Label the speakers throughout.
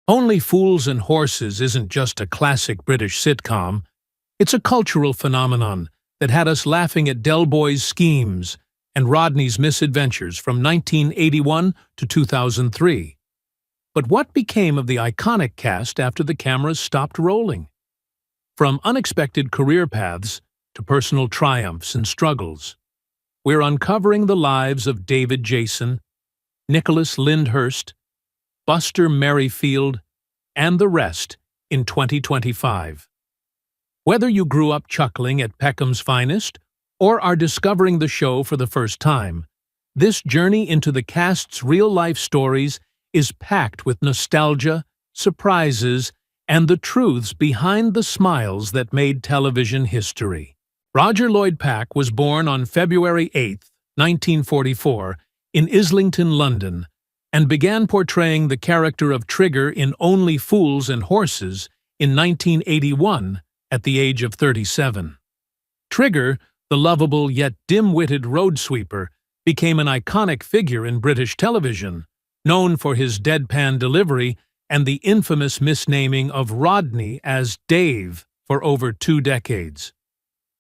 Speaker 1: Only Fools and Horses isn't just a classic British sitcom, it's a cultural phenomenon that had us laughing at Del Boy's schemes and Rodney's misadventures from 1981 to 2003. But what became of the iconic cast after the cameras stopped rolling? From unexpected career paths to personal triumphs and struggles, we're uncovering the lives of David Jason, Nicholas Lyndhurst, Buster Merrifield, and the rest in 2025. Whether you grew up chuckling at Peckham's finest or are discovering the show for the first time, this journey into the cast's real-life stories is packed with nostalgia, surprises, and the truths behind the smiles that made television history. Roger Lloyd Pack was born on February 8, 1944, in Islington, London, and began portraying the character of Trigger in Only Fools and Horses in 1981 at the age of 37. Trigger, the lovable yet dim-witted road sweeper, became an iconic figure in British television, known for his deadpan delivery and the infamous misnaming of Rodney as Dave for over 2 decades.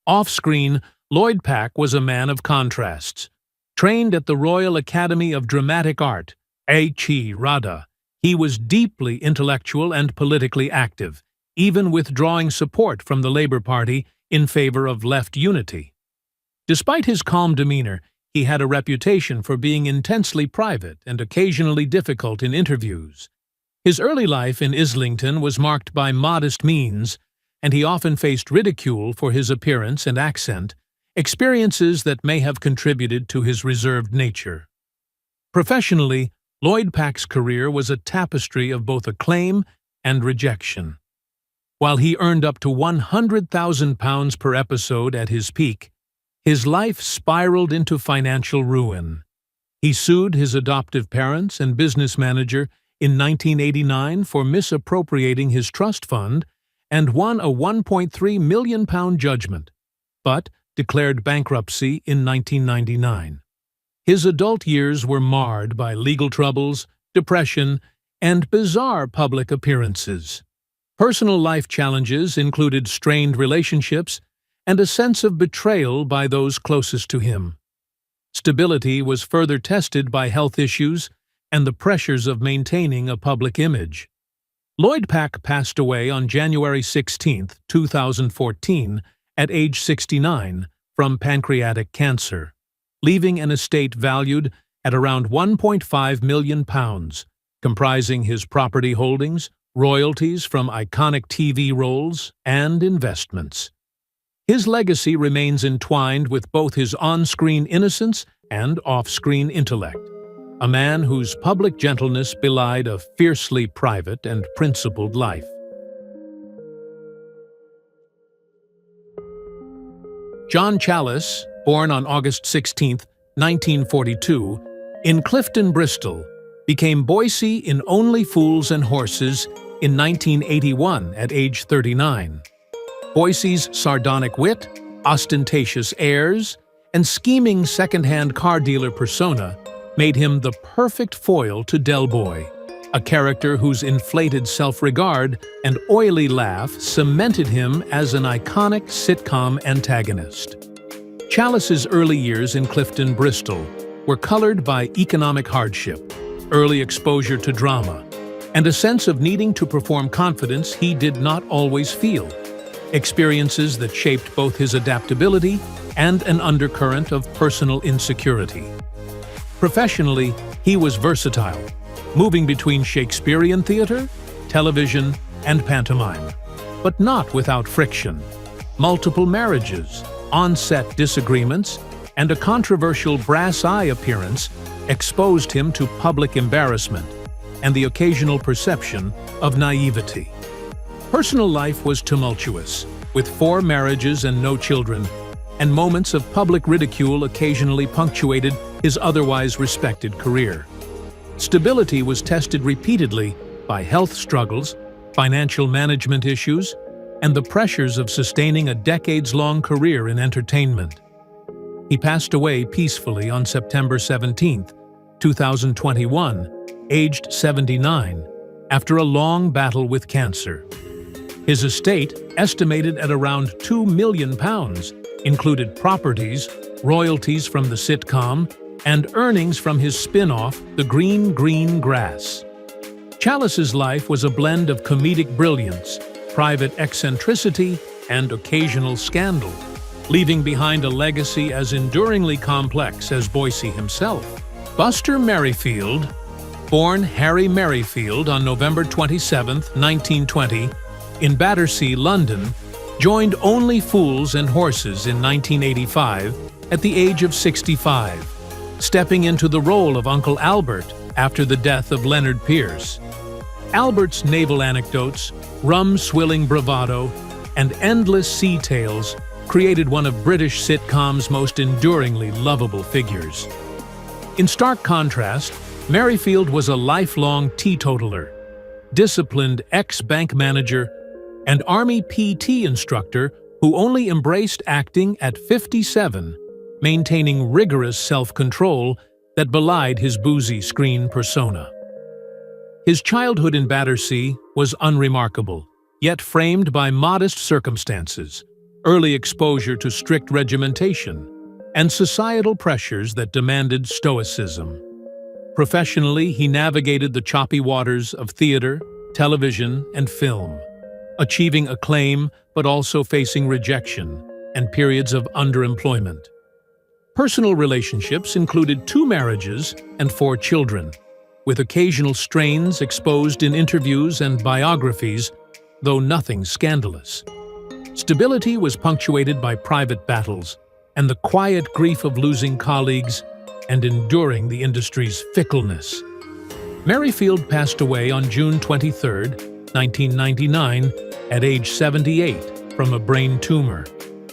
Speaker 1: Off-screen, Lloyd Pack was a man of contrasts. Trained at the Royal Academy of Dramatic Art, H.E. RADA, he was deeply intellectual and politically active, even withdrawing support from the Labour Party in favour of left unity. Despite his calm demeanour, he had a reputation for being intensely private and occasionally difficult in interviews. His early life in Islington was marked by modest means, and he often faced ridicule for his appearance and accent, experiences that may have contributed to his reserved nature. Professionally, Lloyd Pack's career was a tapestry of both acclaim and rejection. While he earned up to £100,000 per episode at his peak, his life spiraled into financial ruin. He sued his adoptive parents and business manager in 1989 for misappropriating his trust fund and won a £1.3 million judgment, but declared bankruptcy in 1999. His adult years were marred by legal troubles, depression, and bizarre public appearances. Personal life challenges included strained relationships and a sense of betrayal by those closest to him. Stability was further tested by health issues and the pressures of maintaining a public image. Lloyd Pack passed away on January 16, 2014, at age 69 from pancreatic cancer, leaving an estate valued at around £1.5 million, comprising his property holdings, royalties from iconic TV roles, and investments. His legacy remains entwined with both his on-screen innocence and off-screen intellect, a man whose public gentleness belied a fiercely private and principled life. John Challis, born on August 16, 1942, in Clifton, Bristol, became Boycie in Only Fools and Horses in 1981 at age 39. Boycie's sardonic wit, ostentatious airs, and scheming second-hand car dealer persona made him the perfect foil to Del Boy, a character whose inflated self-regard and oily laugh cemented him as an iconic sitcom antagonist. Challis's early years in Clifton, Bristol, were colored by economic hardship, early exposure to drama, and a sense of needing to perform confidence he did not always feel, experiences that shaped both his adaptability and an undercurrent of personal insecurity. Professionally, he was versatile, moving between Shakespearean theater, television, and pantomime, but not without friction. Multiple marriages, on-set disagreements, and a controversial brass eye appearance exposed him to public embarrassment and the occasional perception of naivety. Personal life was tumultuous, with 4 marriages and no children, and moments of public ridicule occasionally punctuated his otherwise respected career. Stability was tested repeatedly by health struggles, financial management issues, and the pressures of sustaining a decades-long career in entertainment. He passed away peacefully on September 17, 2021, aged 79, after a long battle with cancer. His estate, estimated at around £2 million, included properties, royalties from the sitcom, and earnings from his spin-off, The Green Grass. Chalice's life was a blend of comedic brilliance, private eccentricity, and occasional scandal, leaving behind a legacy as enduringly complex as Boycie himself. Buster Merryfield, born Harry Merryfield on November 27, 1920, in Battersea, London, joined Only Fools and Horses in 1985 at the age of 65, stepping into the role of Uncle Albert after the death of Leonard Pierce. Albert's naval anecdotes, rum-swilling bravado, and endless sea tales created one of British sitcoms' most enduringly lovable figures. In stark contrast, Merryfield was a lifelong teetotaler, disciplined ex-bank manager, and Army PT instructor who only embraced acting at 57, maintaining rigorous self-control that belied his boozy screen persona. His childhood in Battersea was unremarkable, yet framed by modest circumstances, early exposure to strict regimentation, and societal pressures that demanded stoicism. Professionally, he navigated the choppy waters of theater, television, and film, achieving acclaim but also facing rejection and periods of underemployment. Personal relationships included 2 marriages and 4 children, with occasional strains exposed in interviews and biographies, though nothing scandalous. Stability was punctuated by private battles and the quiet grief of losing colleagues and enduring the industry's fickleness. Merryfield passed away on June 23, 1999, at age 78 from a brain tumor,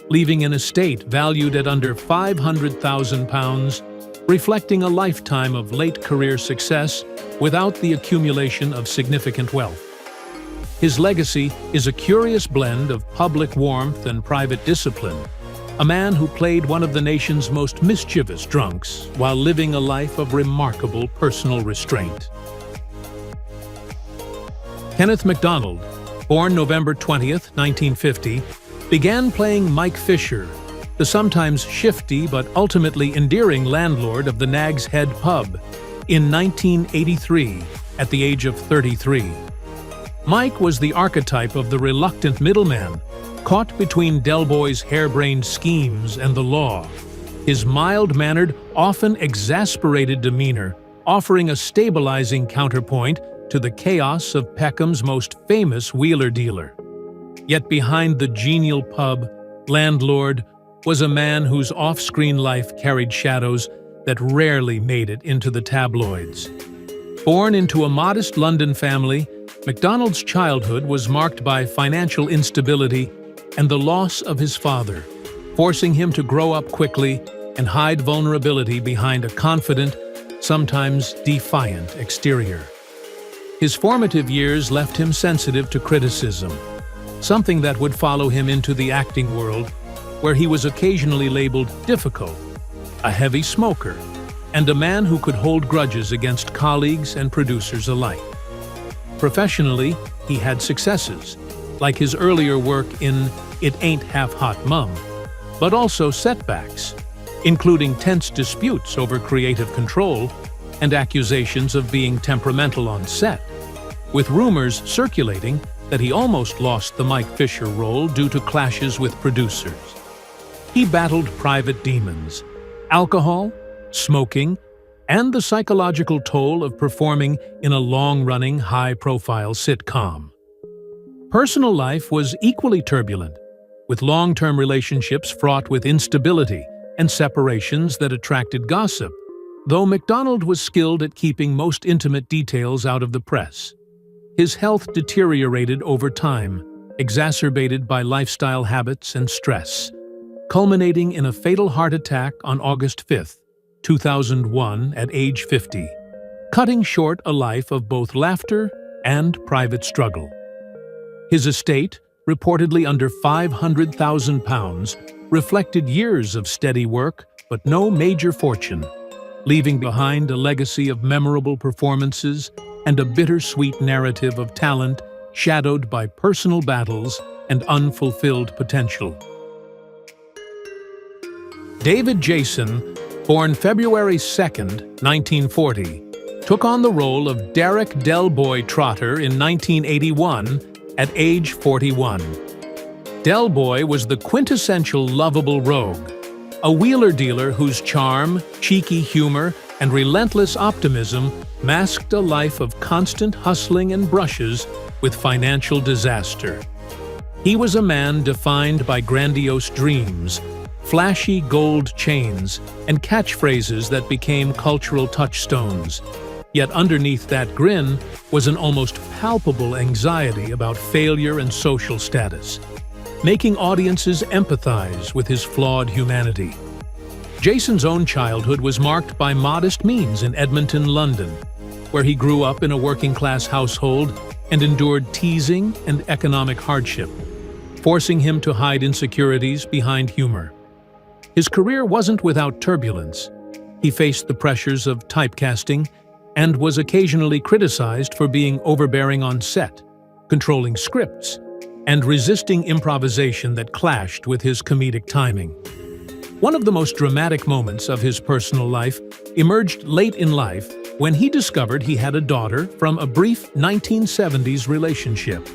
Speaker 1: leaving an estate valued at under £500,000, reflecting a lifetime of late career success without the accumulation of significant wealth. His legacy is a curious blend of public warmth and private discipline, a man who played one of the nation's most mischievous drunks while living a life of remarkable personal restraint. Kenneth MacDonald, born November 20, 1950, began playing Mike Fisher, the sometimes shifty but ultimately endearing landlord of the Nag's Head pub, in 1983 at the age of 33. Mike was the archetype of the reluctant middleman, caught between Del Boy's harebrained schemes and the law, his mild-mannered, often exasperated demeanor offering a stabilizing counterpoint to the chaos of Peckham's most famous wheeler dealer. Yet behind the genial pub landlord was a man whose off-screen life carried shadows that rarely made it into the tabloids. Born into a modest London family, MacDonald's childhood was marked by financial instability and the loss of his father, forcing him to grow up quickly and hide vulnerability behind a confident, sometimes defiant exterior. His formative years left him sensitive to criticism, something that would follow him into the acting world, where he was occasionally labeled difficult, a heavy smoker, and a man who could hold grudges against colleagues and producers alike. Professionally, he had successes, like his earlier work in It Ain't Half Hot Mum, but also setbacks, including tense disputes over creative control and accusations of being temperamental on set, with rumors circulating that he almost lost the Mike Fisher role due to clashes with producers. He battled private demons, alcohol, smoking, and the psychological toll of performing in a long-running, high-profile sitcom. Personal life was equally turbulent, with long-term relationships fraught with instability and separations that attracted gossip, though MacDonald was skilled at keeping most intimate details out of the press. His health deteriorated over time, exacerbated by lifestyle habits and stress, culminating in a fatal heart attack on August 5, 2001, at age 50, cutting short a life of both laughter and private struggle. His estate, reportedly under £500,000, reflected years of steady work but no major fortune, leaving behind a legacy of memorable performances and a bittersweet narrative of talent shadowed by personal battles and unfulfilled potential. David Jason, born February 2nd, 1940, took on the role of Derek Delboy Trotter in 1981 at age 41. Delboy was the quintessential lovable rogue, a wheeler-dealer whose charm, cheeky humor, and relentless optimism masked a life of constant hustling and brushes with financial disaster. He was a man defined by grandiose dreams, flashy gold chains, and catchphrases that became cultural touchstones. Yet underneath that grin was an almost palpable anxiety about failure and social status, making audiences empathize with his flawed humanity. Jason's own childhood was marked by modest means in Edmonton, London, where he grew up in a working-class household and endured teasing and economic hardship, forcing him to hide insecurities behind humor. His career wasn't without turbulence. He faced the pressures of typecasting and was occasionally criticized for being overbearing on set, controlling scripts, and resisting improvisation that clashed with his comedic timing. One of the most dramatic moments of his personal life emerged late in life when he discovered he had a daughter from a brief 1970s relationship,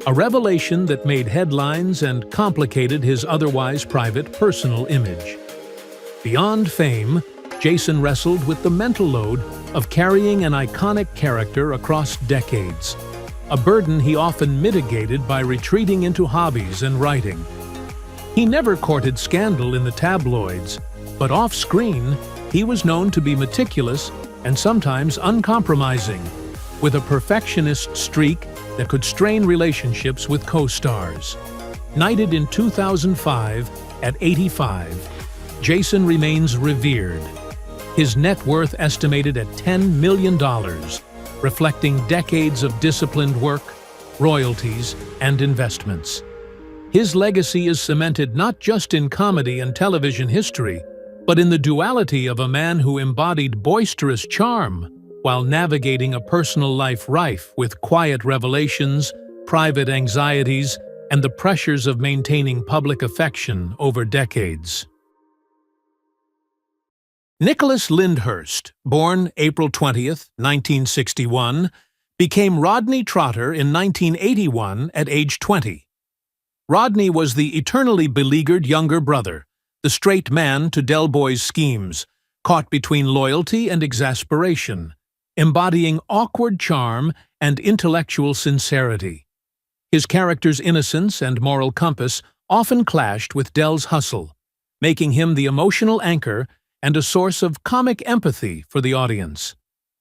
Speaker 1: a revelation that made headlines and complicated his otherwise private personal image. Beyond fame, Jason wrestled with the mental load of carrying an iconic character across decades, a burden he often mitigated by retreating into hobbies and writing. He never courted scandal in the tabloids, but off-screen, he was known to be meticulous and sometimes uncompromising, with a perfectionist streak that could strain relationships with co-stars. Knighted in 2005 at 85, Jason remains revered, his net worth estimated at $10 million, reflecting decades of disciplined work, royalties, and investments. His legacy is cemented not just in comedy and television history, but in the duality of a man who embodied boisterous charm while navigating a personal life rife with quiet revelations, private anxieties, and the pressures of maintaining public affection over decades. Nicholas Lyndhurst, born April 20th, 1961, became Rodney Trotter in 1981 at age 20. Rodney was the eternally beleaguered younger brother, the straight man to Delboy's schemes, caught between loyalty and exasperation, embodying awkward charm and intellectual sincerity. His character's innocence and moral compass often clashed with Del's hustle, making him the emotional anchor and a source of comic empathy for the audience.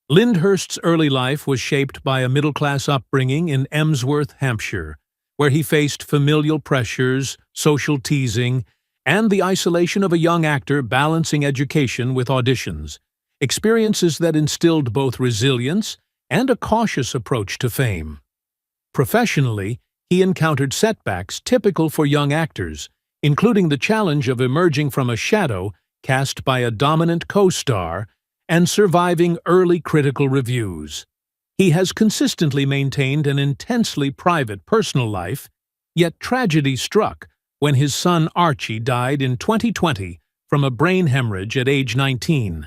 Speaker 1: Lyndhurst's early life was shaped by a middle-class upbringing in Emsworth, Hampshire, where he faced familial pressures, social teasing, and the isolation of a young actor balancing education with auditions, experiences that instilled both resilience and a cautious approach to fame. Professionally, he encountered setbacks typical for young actors, including the challenge of emerging from a shadow cast by a dominant co-star and surviving early critical reviews. He has consistently maintained an intensely private personal life, yet tragedy struck when his son Archie died in 2020 from a brain hemorrhage at age 19,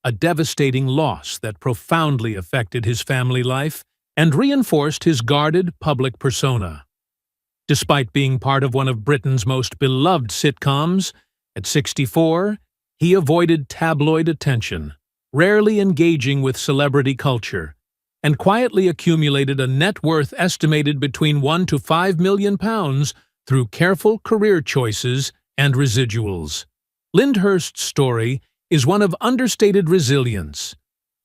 Speaker 1: a devastating loss that profoundly affected his family life and reinforced his guarded public persona. Despite being part of one of Britain's most beloved sitcoms, at 64, he avoided tabloid attention, rarely engaging with celebrity culture, and quietly accumulated a net worth estimated between £1 to £5 million through careful career choices and residuals. Lyndhurst's story is one of understated resilience,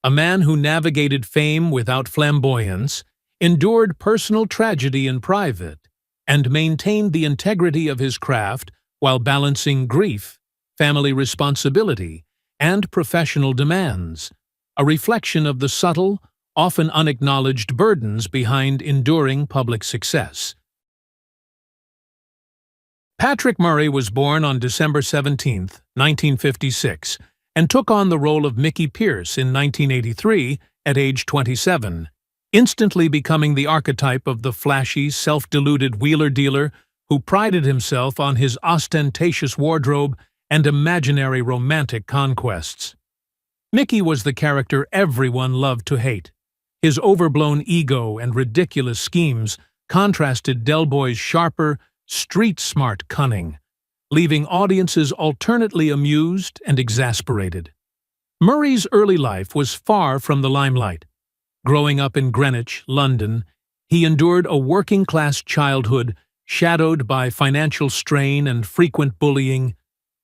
Speaker 1: a man who navigated fame without flamboyance, endured personal tragedy in private, and maintained the integrity of his craft while balancing grief, family responsibility, and professional demands, a reflection of the subtle, often unacknowledged burdens behind enduring public success. Patrick Murray was born on December 17, 1956, and took on the role of Mickey Pierce in 1983 at age 27. instantly becoming the archetype of the flashy, self-deluded wheeler-dealer who prided himself on his ostentatious wardrobe and imaginary romantic conquests. Mickey was the character everyone loved to hate. His overblown ego and ridiculous schemes contrasted Del Boy's sharper, street-smart cunning, leaving audiences alternately amused and exasperated. Murray's early life was far from the limelight. Growing up in Greenwich, London, he endured a working-class childhood shadowed by financial strain and frequent bullying,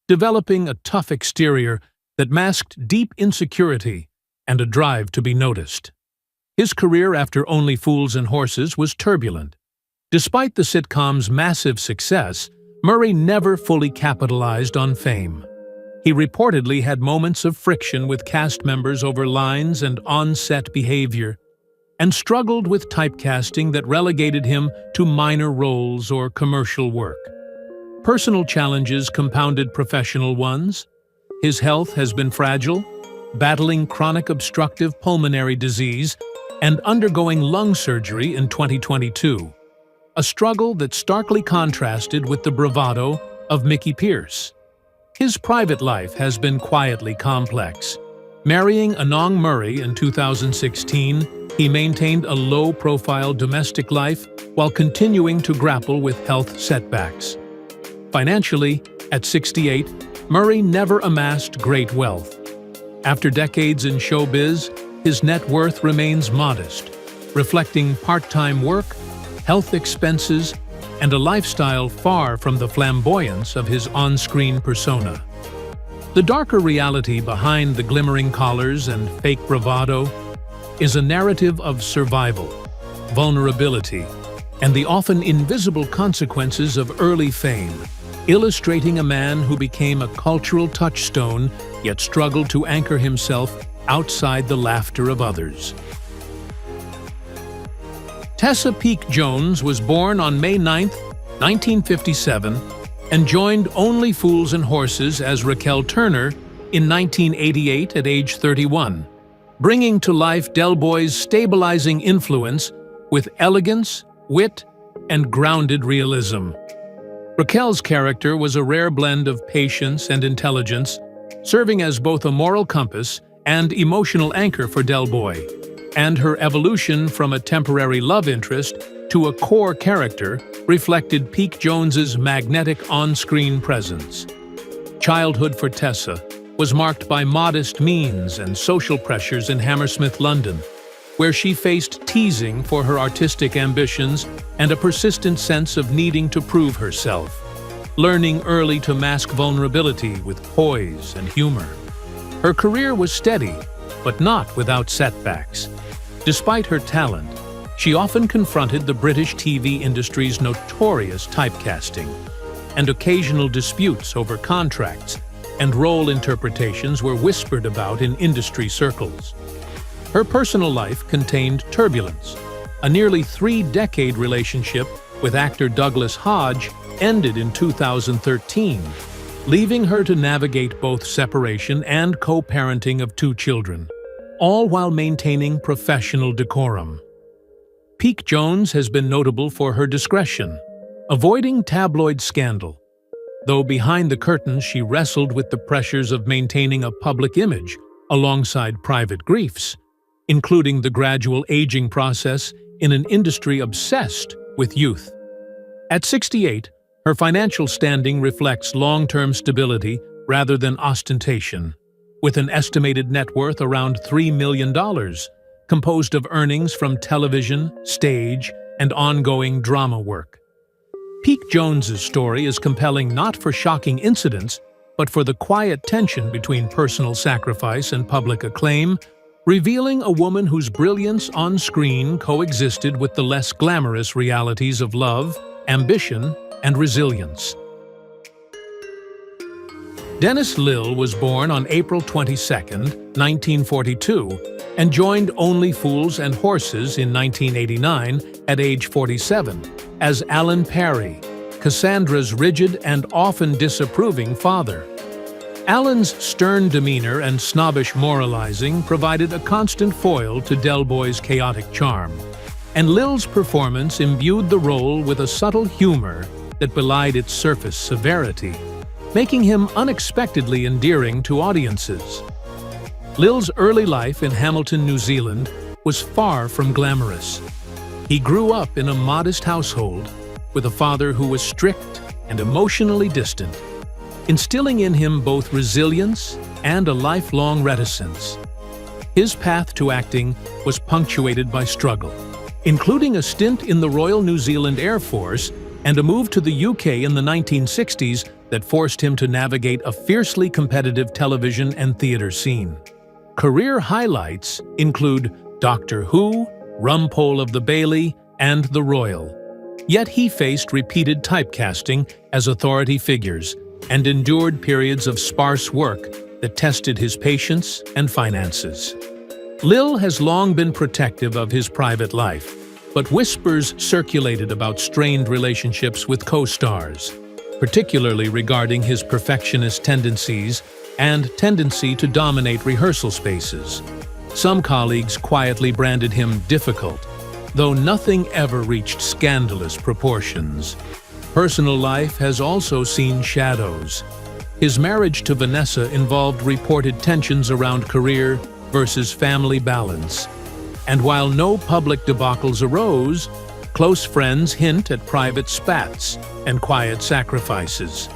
Speaker 1: developing a tough exterior that masked deep insecurity and a drive to be noticed. His career after Only Fools and Horses was turbulent. Despite the sitcom's massive success, Murray never fully capitalized on fame. He reportedly had moments of friction with cast members over lines and on-set behavior, and struggled with typecasting that relegated him to minor roles or commercial work. Personal challenges compounded professional ones. His health has been fragile, battling chronic obstructive pulmonary disease and undergoing lung surgery in 2022, a struggle that starkly contrasted with the bravado of Mickey Pierce. His private life has been quietly complex. Marrying Anong Murray in 2016, he maintained a low-profile domestic life while continuing to grapple with health setbacks. Financially, at 68, Murray never amassed great wealth. After decades in showbiz, his net worth remains modest, reflecting part-time work, health expenses, and a lifestyle far from the flamboyance of his on-screen persona. The darker reality behind the glimmering collars and fake bravado is a narrative of survival, vulnerability, and the often invisible consequences of early fame, illustrating a man who became a cultural touchstone yet struggled to anchor himself outside the laughter of others. Tessa Peake Jones was born on May 9, 1957, and joined Only Fools and Horses as Raquel Turner in 1988 at age 31, bringing to life Del Boy's stabilizing influence with elegance, wit, and grounded realism. Raquel's character was a rare blend of patience and intelligence, serving as both a moral compass and emotional anchor for Del Boy, and her evolution from a temporary love interest to a core character reflected Peake Jones's magnetic on-screen presence. Childhood for Tessa was marked by modest means and social pressures in Hammersmith, London, where she faced teasing for her artistic ambitions and a persistent sense of needing to prove herself, learning early to mask vulnerability with poise and humor. Her career was steady, but not without setbacks. Despite her talent, she often confronted the British TV industry's notorious typecasting, and occasional disputes over contracts and role interpretations were whispered about in industry circles. Her personal life contained turbulence. A nearly three-decade relationship with actor Douglas Hodge ended in 2013, leaving her to navigate both separation and co-parenting of two children, all while maintaining professional decorum. Peake Jones has been notable for her discretion, avoiding tabloid scandal, though behind the curtains she wrestled with the pressures of maintaining a public image alongside private griefs, including the gradual aging process in an industry obsessed with youth. At 68, her financial standing reflects long-term stability rather than ostentation, with an estimated net worth around $3 million, composed of earnings from television, stage, and ongoing drama work. Peake Jones's story is compelling not for shocking incidents, but for the quiet tension between personal sacrifice and public acclaim, revealing a woman whose brilliance on screen coexisted with the less glamorous realities of love, ambition, and resilience. Dennis Lill was born on April 22, 1942, and joined Only Fools and Horses in 1989 at age 47 as Alan Parry, Cassandra's rigid and often disapproving father. Alan's stern demeanor and snobbish moralizing provided a constant foil to Del Boy's chaotic charm, and Lil's performance imbued the role with a subtle humor that belied its surface severity, making him unexpectedly endearing to audiences. Lil's early life in Hamilton, New Zealand, was far from glamorous. He grew up in a modest household with a father who was strict and emotionally distant, instilling in him both resilience and a lifelong reticence. His path to acting was punctuated by struggle, including a stint in the Royal New Zealand Air Force and a move to the UK in the 1960s that forced him to navigate a fiercely competitive television and theatre scene. Career highlights include Doctor Who, Rumpole of the Bailey, and The Royal. Yet he faced repeated typecasting as authority figures and endured periods of sparse work that tested his patience and finances. Lil has long been protective of his private life, but whispers circulated about strained relationships with co-stars, particularly regarding his perfectionist tendencies and tendency to dominate rehearsal spaces. Some colleagues quietly branded him difficult, though nothing ever reached scandalous proportions. Personal life has also seen shadows. His marriage to Vanessa involved reported tensions around career versus family balance. And while no public debacles arose, close friends hint at private spats and quiet sacrifices.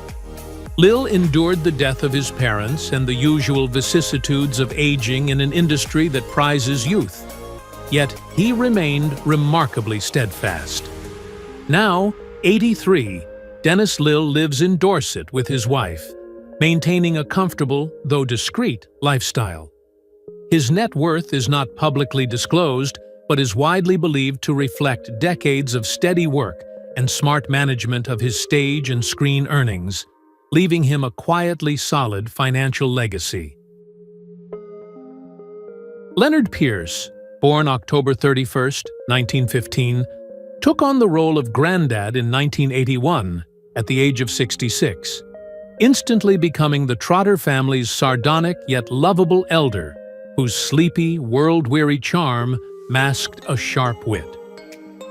Speaker 1: Lil endured the death of his parents and the usual vicissitudes of aging in an industry that prizes youth. Yet he remained remarkably steadfast. Now, 83, Dennis Lil lives in Dorset with his wife, maintaining a comfortable, though discreet, lifestyle. His net worth is not publicly disclosed, but is widely believed to reflect decades of steady work and smart management of his stage and screen earnings, leaving him a quietly solid financial legacy. Leonard Pierce, born October 31, 1915, took on the role of Grandad in 1981 at the age of 66, instantly becoming the Trotter family's sardonic yet lovable elder, whose sleepy, world-weary charm masked a sharp wit.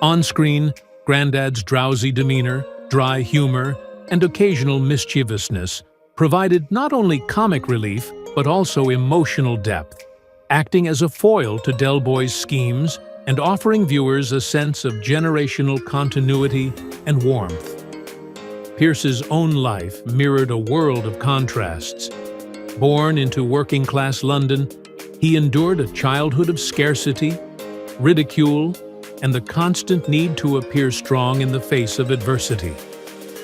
Speaker 1: On-screen, Grandad's drowsy demeanor, dry humor, and occasional mischievousness provided not only comic relief but also emotional depth, acting as a foil to Del Boy's schemes and offering viewers a sense of generational continuity and warmth. Pierce's own life mirrored a world of contrasts. Born into working-class London, he endured a childhood of scarcity, ridicule, and the constant need to appear strong in the face of adversity,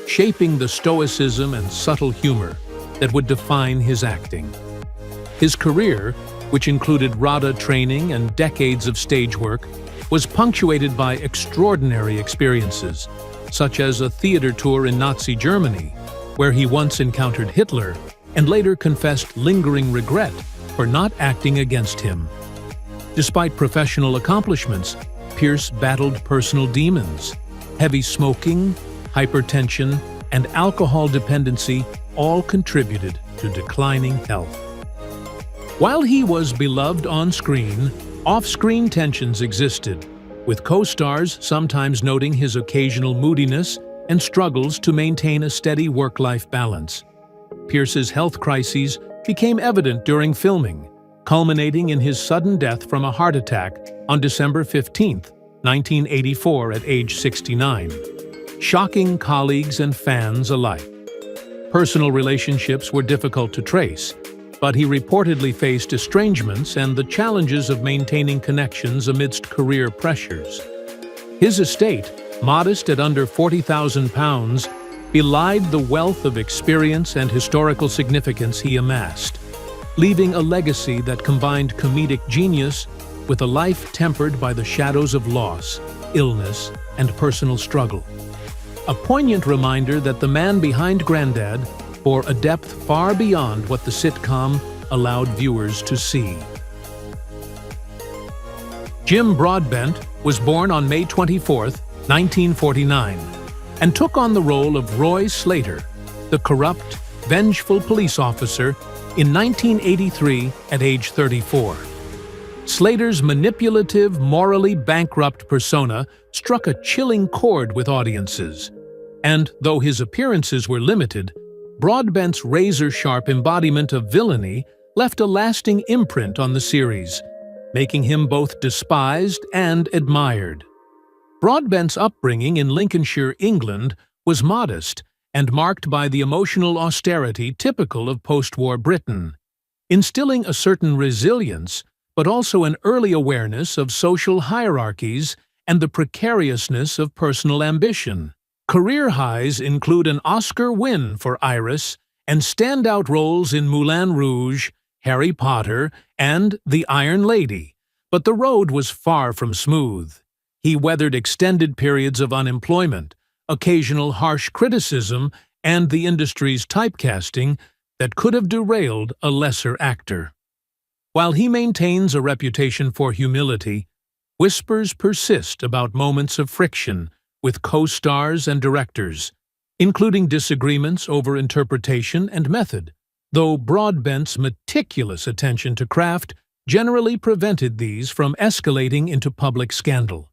Speaker 1: shaping the stoicism and subtle humor that would define his acting. His career, which included RADA training and decades of stage work, was punctuated by extraordinary experiences, such as a theater tour in Nazi Germany, where he once encountered Hitler and later confessed lingering regret for not acting against him. Despite professional accomplishments, Pierce battled personal demons. Heavy smoking, hypertension, and alcohol dependency all contributed to declining health. While he was beloved on screen, off-screen tensions existed, with co-stars sometimes noting his occasional moodiness and struggles to maintain a steady work-life balance. Pierce's health crises became evident during filming, culminating in his sudden death from a heart attack on December 15, 1984 at age 69, shocking colleagues and fans alike. Personal relationships were difficult to trace, but he reportedly faced estrangements and the challenges of maintaining connections amidst career pressures. His estate, modest at under £40,000, belied the wealth of experience and historical significance he amassed, leaving a legacy that combined comedic genius with a life tempered by the shadows of loss, illness, and personal struggle. A poignant reminder that the man behind Grandad bore a depth far beyond what the sitcom allowed viewers to see. Jim Broadbent was born on May 24, 1949, and took on the role of Roy Slater, the corrupt, vengeful police officer in 1983 at age 34. Slater's manipulative, morally bankrupt persona struck a chilling chord with audiences. And though his appearances were limited, Broadbent's razor-sharp embodiment of villainy left a lasting imprint on the series, making him both despised and admired. Broadbent's upbringing in Lincolnshire, England, was modest and marked by the emotional austerity typical of post-war Britain, instilling a certain resilience, but also an early awareness of social hierarchies and the precariousness of personal ambition. Career highs include an Oscar win for Iris and standout roles in Moulin Rouge, Harry Potter, and The Iron Lady, but the road was far from smooth. He weathered extended periods of unemployment, occasional harsh criticism, and the industry's typecasting that could have derailed a lesser actor. While he maintains a reputation for humility, whispers persist about moments of friction with co-stars and directors, including disagreements over interpretation and method, though Broadbent's meticulous attention to craft generally prevented these from escalating into public scandal.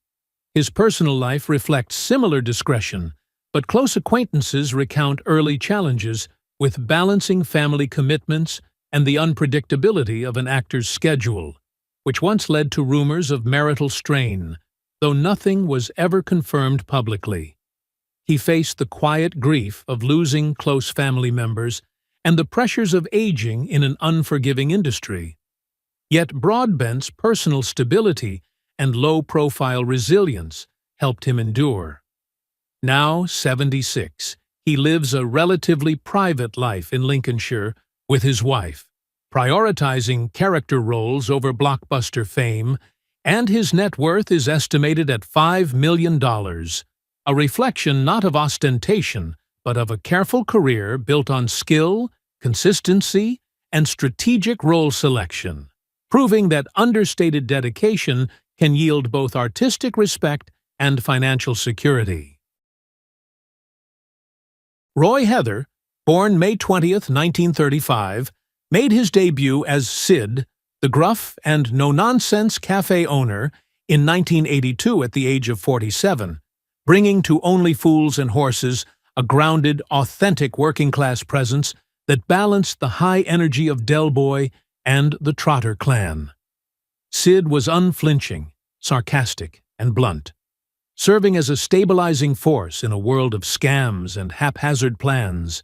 Speaker 1: His personal life reflects similar discretion, but close acquaintances recount early challenges with balancing family commitments and the unpredictability of an actor's schedule, which once led to rumors of marital strain, though nothing was ever confirmed publicly. He faced the quiet grief of losing close family members and the pressures of aging in an unforgiving industry. Yet Broadbent's personal stability and low-profile resilience helped him endure. Now 76, he lives a relatively private life in Lincolnshire with his wife, prioritizing character roles over blockbuster fame, and his net worth is estimated at $5 million, a reflection not of ostentation, but of a careful career built on skill, consistency, and strategic role selection, proving that understated dedication can yield both artistic respect and financial security. Roy Heather, born May 20, 1935, made his debut as Sid, the gruff and no-nonsense cafe owner, in 1982 at the age of 47, bringing to Only Fools and Horses a grounded, authentic working-class presence that balanced the high energy of Del Boy and the Trotter clan. Sid was unflinching, sarcastic, and blunt, serving as a stabilizing force in a world of scams and haphazard plans,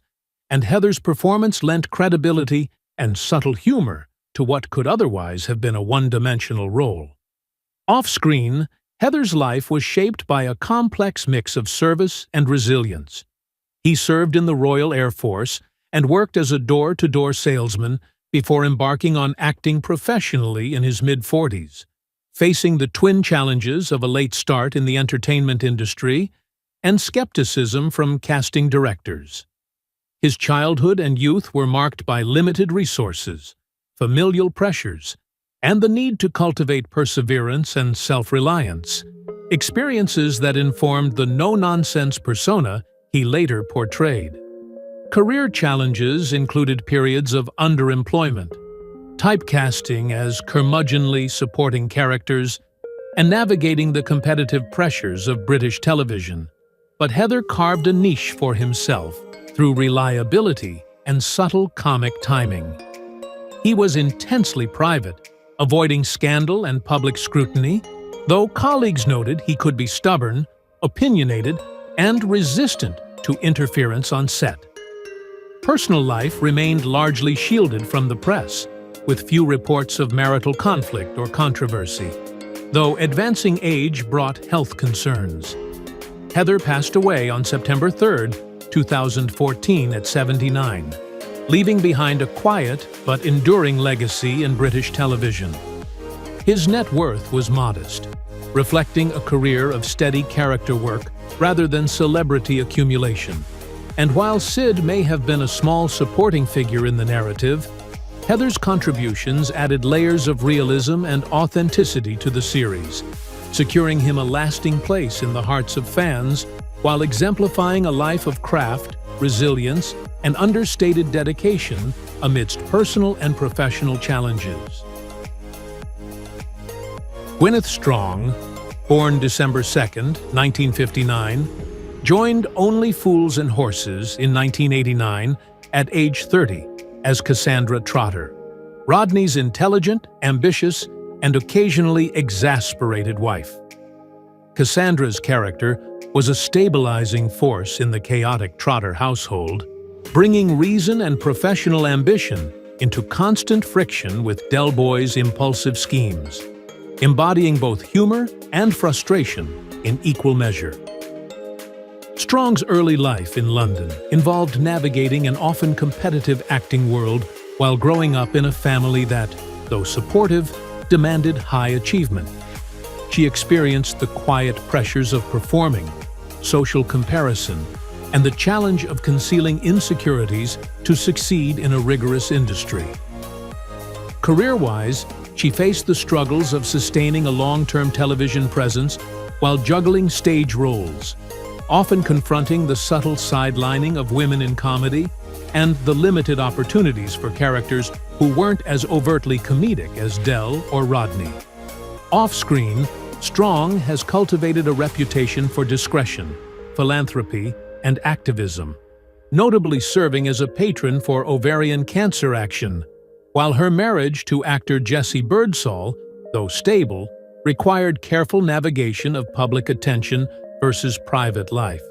Speaker 1: and Heather's performance lent credibility and subtle humor to what could otherwise have been a one-dimensional role. Off-screen, Heather's life was shaped by a complex mix of service and resilience. He served in the Royal Air Force and worked as a door-to-door salesman before embarking on acting professionally in his mid-40s, facing the twin challenges of a late start in the entertainment industry and skepticism from casting directors. His childhood and youth were marked by limited resources, familial pressures, and the need to cultivate perseverance and self-reliance, experiences that informed the no-nonsense persona he later portrayed. Career challenges included periods of underemployment, typecasting as curmudgeonly supporting characters, and navigating the competitive pressures of British television. But Heather carved a niche for himself through reliability and subtle comic timing. He was intensely private, avoiding scandal and public scrutiny, though colleagues noted he could be stubborn, opinionated, and resistant to interference on set. Personal life remained largely shielded from the press, with few reports of marital conflict or controversy, though advancing age brought health concerns. Heather passed away on September 3, 2014 at 79, leaving behind a quiet but enduring legacy in British television. His net worth was modest, reflecting a career of steady character work rather than celebrity accumulation. And while Sid may have been a small supporting figure in the narrative, Heather's contributions added layers of realism and authenticity to the series, securing him a lasting place in the hearts of fans while exemplifying a life of craft, resilience, and understated dedication amidst personal and professional challenges. Gwyneth Strong, born December 2, 1959, joined Only Fools and Horses in 1989 at age 30 as Cassandra Trotter, Rodney's intelligent, ambitious, and occasionally exasperated wife. Cassandra's character was a stabilizing force in the chaotic Trotter household, bringing reason and professional ambition into constant friction with Del Boy's impulsive schemes, embodying both humor and frustration in equal measure. Strong's early life in London involved navigating an often competitive acting world while growing up in a family that, though supportive, demanded high achievement. She experienced the quiet pressures of performing, social comparison, and the challenge of concealing insecurities to succeed in a rigorous industry. Career-wise, she faced the struggles of sustaining a long-term television presence while juggling stage roles, often confronting the subtle sidelining of women in comedy and the limited opportunities for characters who weren't as overtly comedic as Del or Rodney. Off-screen, Strong has cultivated a reputation for discretion, philanthropy, and activism, notably serving as a patron for ovarian cancer action, while her marriage to actor Jesse Birdsall, though stable, required careful navigation of public attention versus private life.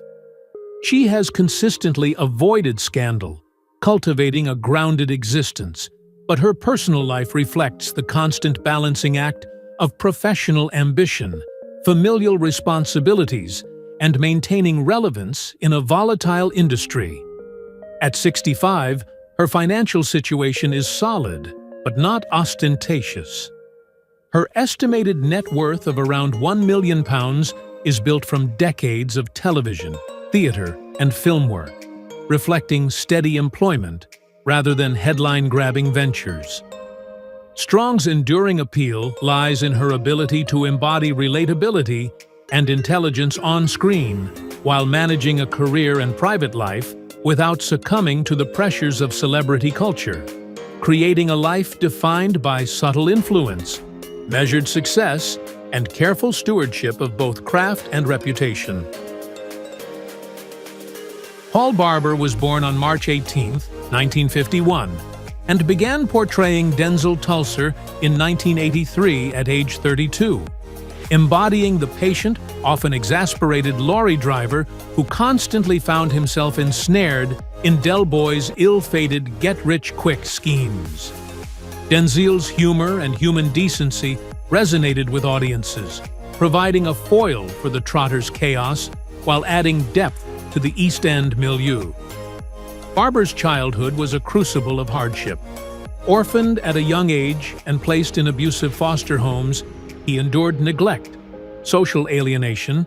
Speaker 1: She has consistently avoided scandal, cultivating a grounded existence, but her personal life reflects the constant balancing act of professional ambition, familial responsibilities, and maintaining relevance in a volatile industry. At 65, her financial situation is solid, but not ostentatious. Her estimated net worth of around £1 million is built from decades of television, theater, and film work, reflecting steady employment rather than headline-grabbing ventures. Strong's enduring appeal lies in her ability to embody relatability and intelligence on screen while managing a career and private life without succumbing to the pressures of celebrity culture, creating a life defined by subtle influence, measured success, and careful stewardship of both craft and reputation. Paul Barber was born on March 18, 1951, and began portraying Denzel Tulser in 1983 at age 32, embodying the patient, often exasperated lorry driver who constantly found himself ensnared in Del Boy's ill-fated get-rich-quick schemes. Denzel's humor and human decency resonated with audiences, providing a foil for the Trotter's chaos while adding depth to the East End milieu. Barber's childhood was a crucible of hardship. Orphaned at a young age and placed in abusive foster homes, he endured neglect, social alienation,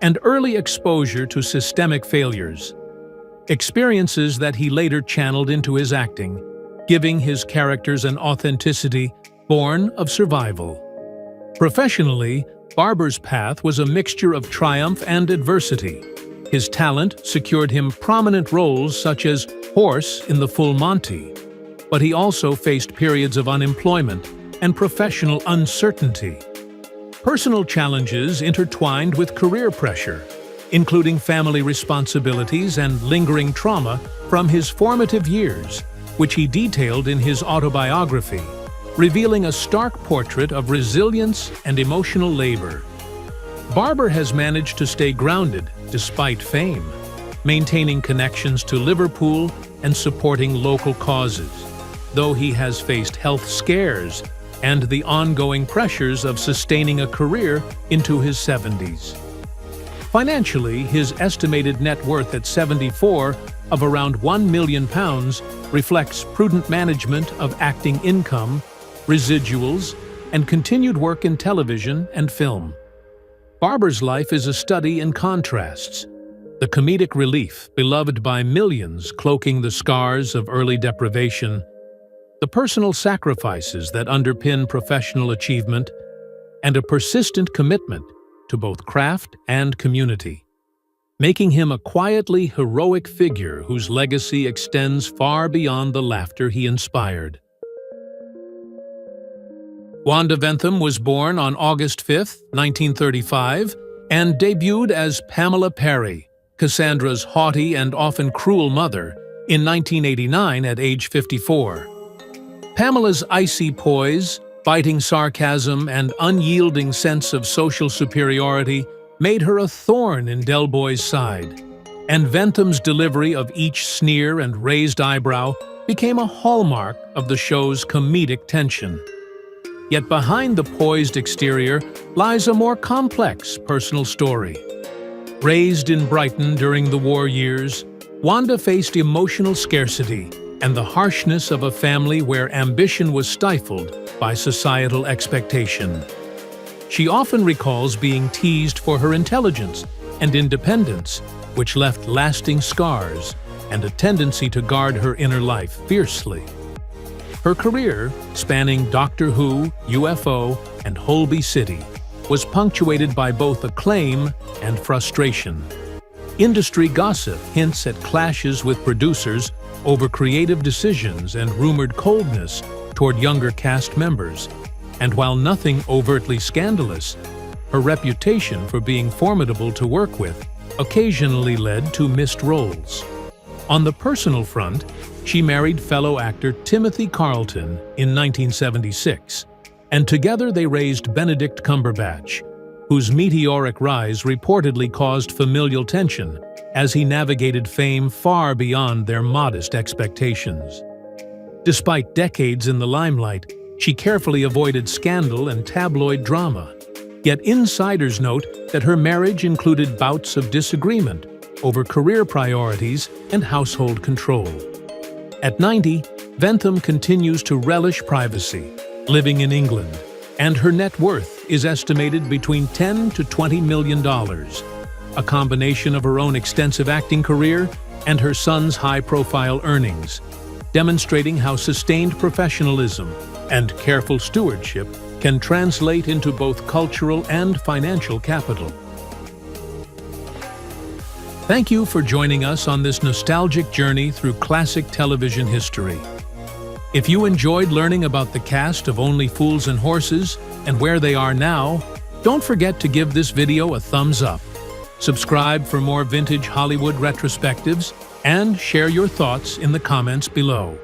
Speaker 1: and early exposure to systemic failures, experiences that he later channeled into his acting, giving his characters an authenticity born of survival. Professionally, Barber's path was a mixture of triumph and adversity. His talent secured him prominent roles such as Horse in The Full Monty, but he also faced periods of unemployment and professional uncertainty. Personal challenges intertwined with career pressure, including family responsibilities and lingering trauma from his formative years, which he detailed in his autobiography, revealing a stark portrait of resilience and emotional labor. Barber has managed to stay grounded despite fame, maintaining connections to Liverpool and supporting local causes, though he has faced health scares and the ongoing pressures of sustaining a career into his 70s. Financially, his estimated net worth at 74 of around £1 million reflects prudent management of acting income, residuals, and continued work in television and film. Barber's life is a study in contrasts. The comedic relief, beloved by millions, cloaking the scars of early deprivation, the personal sacrifices that underpin professional achievement, and a persistent commitment to both craft and community. making him a quietly heroic figure whose legacy extends far beyond the laughter he inspired. Wanda Ventham was born on August 5, 1935, and debuted as Pamela Perry, Cassandra's haughty and often cruel mother, in 1989 at age 54. Pamela's icy poise, biting sarcasm, and unyielding sense of social superiority made her a thorn in Del Boy's side, and Ventham's delivery of each sneer and raised eyebrow became a hallmark of the show's comedic tension. Yet behind the poised exterior lies a more complex personal story. Raised in Brighton during the war years, Wanda faced emotional scarcity and the harshness of a family where ambition was stifled by societal expectation. She often recalls being teased for her intelligence and independence, which left lasting scars and a tendency to guard her inner life fiercely. Her career, spanning Doctor Who, UFO, and Holby City, was punctuated by both acclaim and frustration. Industry gossip hints at clashes with producers over creative decisions and rumored coldness toward younger cast members. And while nothing overtly scandalous, her reputation for being formidable to work with occasionally led to missed roles. On the personal front, she married fellow actor Timothy Carlton in 1976, and together they raised Benedict Cumberbatch, whose meteoric rise reportedly caused familial tension as he navigated fame far beyond their modest expectations. Despite decades in the limelight, she carefully avoided scandal and tabloid drama. Yet insiders note that her marriage included bouts of disagreement over career priorities and household control. At 90, Ventham continues to relish privacy, living in England, and her net worth is estimated between $10 to $20 million, a combination of her own extensive acting career and her son's high-profile earnings, demonstrating how sustained professionalism and careful stewardship can translate into both cultural and financial capital. Thank you for joining us on this nostalgic journey through classic television history. If you enjoyed learning about the cast of Only Fools and Horses and where they are now, don't forget to give this video a thumbs up. Subscribe for more vintage Hollywood retrospectives and share your thoughts in the comments below.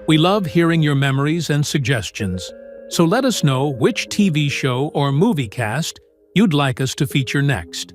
Speaker 1: We love hearing your memories and suggestions, so let us know which TV show or movie cast you'd like us to feature next.